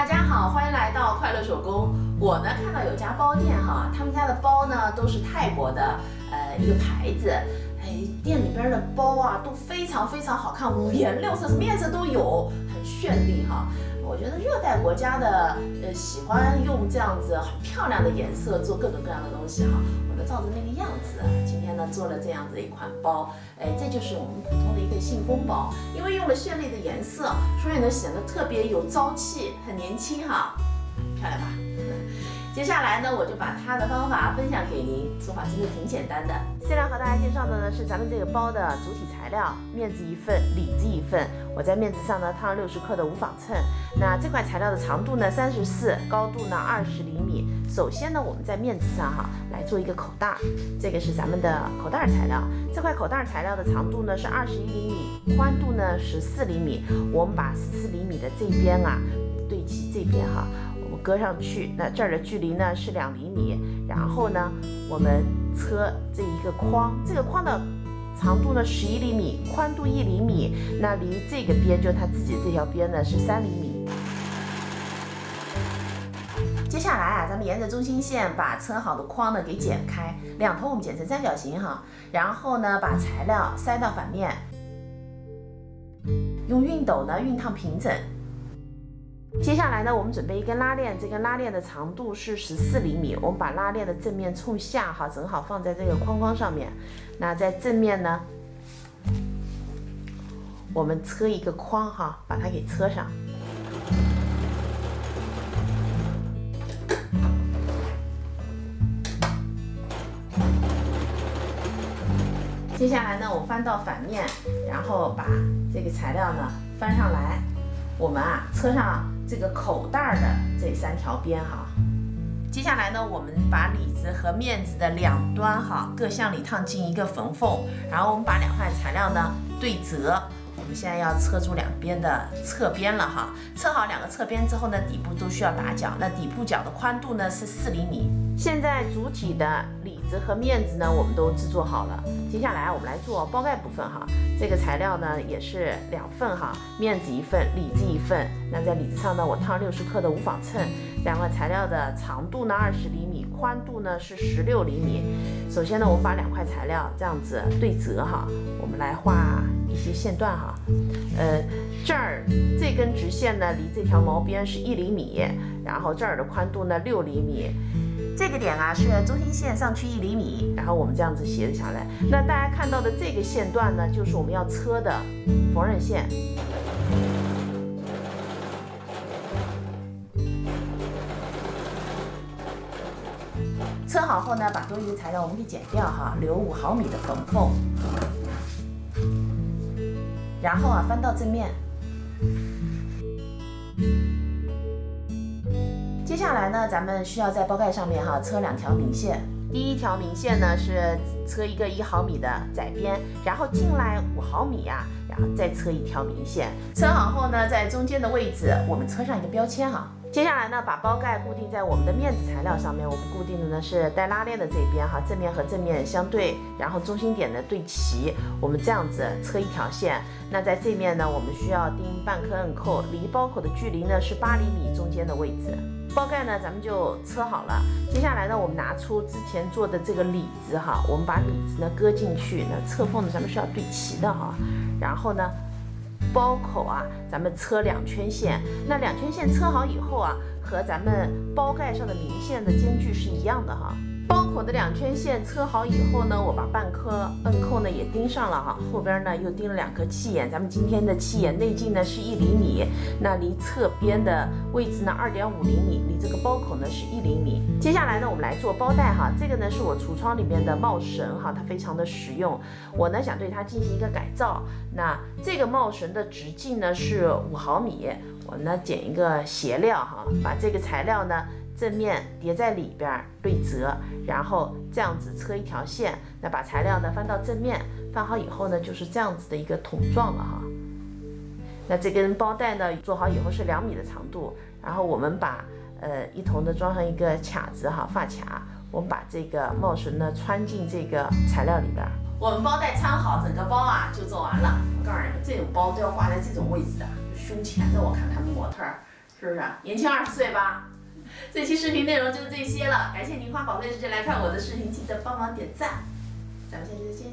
大家好，欢迎来到快乐手工。我呢看到有家包店哈，他们家的包呢都是泰国的一个牌子，店里边的包啊都非常好看，五颜六色，什么颜色都有，很绚丽哈。我觉得热带国家的喜欢用这样子很漂亮的颜色做各种各样的东西哈。我呢照着那个样子，今天呢做了这样子一款包，这就是我们普通的一个信封包，因为用了绚丽的颜色，所以呢显得特别有朝气，很年轻哈，漂亮吧？接下来呢，我就把它的方法分享给您，做法真的挺简单的。现在和大家介绍的呢是咱们这个包的主体材料，面子1份，里子1份。我在面子上呢烫了60克的无纺衬。那这块材料的长度呢34，高度呢20厘米。首先呢，我们在面子上来做一个口袋，这个是咱们的口袋材料。这块口袋材料的长度呢是21厘米，宽度呢14厘米。我们把14厘米的这边对齐这边搁上去，那这儿的距离呢是2厘米，然后呢，我们车这一个框，这个框的长度呢11厘米，宽度1厘米，那离这个边就它自己这条边呢是3厘米。接下来咱们沿着中心线把车好的框呢给剪开，两头我们剪成三角形然后呢把材料塞到反面，用熨斗呢熨烫平整。接下来呢，我们准备一根拉链，这根拉链的长度是14厘米，我们把拉链的正面冲下正好放在这个框上面。那在正面呢，我们车一个框把它给车上。接下来呢，我翻到反面，然后把这个材料呢翻上来，我们车上这个口袋的这3条边接下来呢，我们把里子和面子的两端各向里烫进一个缝缝，然后我们把两块材料呢对折。我们现在要车出两边的侧边了车好两个侧边之后呢，底部都需要打角，那底部角的宽度呢是4厘米。现在主体的里子和面子呢我们都制作好了，接下来我们来做包盖部分这个材料呢也是2份面子1份，里子1份。那在里子上呢，我烫60克的无纺衬，两块材料的长度呢20厘米，宽度呢是16厘米。首先呢，我们把两块材料这样子对折我们来画一些线段这儿这根直线呢离这条毛边是1厘米，然后这儿的宽度呢6厘米。这个点是中心线上去1厘米，然后我们这样子斜着下来。那大家看到的这个线段呢，就是我们要车的缝纫线。车好后呢，把多余的材料我们给剪掉留5毫米的缝缝，然后翻到正面。接下来呢，咱们需要在包盖上面车2条明线。第一条明线呢是车一个1毫米的窄边，然后进来5毫米然后再车一条明线。车好后呢，在中间的位置我们车上一个标签接下来呢，把包盖固定在我们的面子材料上面。我们固定的呢是带拉链的这边正面和正面相对，然后中心点呢对齐。我们这样子车一条线。那在这面呢，我们需要钉半颗摁扣，离包口的距离呢是8厘米中间的位置。包盖呢咱们就车好了。接下来呢，我们拿出之前做的这个里子我们把里子呢搁进去，那侧缝呢咱们是要对齐的然后呢，包口咱们车2圈线。那2圈线车好以后和咱们包盖上的明线的间距是一样的包口的2圈线车好以后呢，我把半颗摁扣呢也钉上了后边呢又钉了2颗气眼。咱们今天的气眼内径呢是1厘米，那离侧边的位置呢2.5厘米，离这个包口呢是1厘米。接下来呢，我们来做包带这个呢是我橱窗里面的帽绳它非常的实用，我呢想对它进行一个改造。那这个帽绳的直径呢是5毫米，我呢剪一个斜料把这个材料呢正面叠在里边对折，然后这样子车一条线。那把材料呢翻到正面，翻好以后呢就是这样子的一个筒状了那这根包带呢做好以后是2米的长度，然后我们把一头呢装上一个卡子发卡，我们把这个帽绳呢穿进这个材料里边。我们包带穿好，整个包就做完了。我告诉你们，这种包都要挂在这种位置的，胸前的。我看他们模特是不是？年轻20岁吧。这期视频内容就是这些了，感谢您花宝贵时间来看我的视频，记得帮忙点赞，咱们下期再见。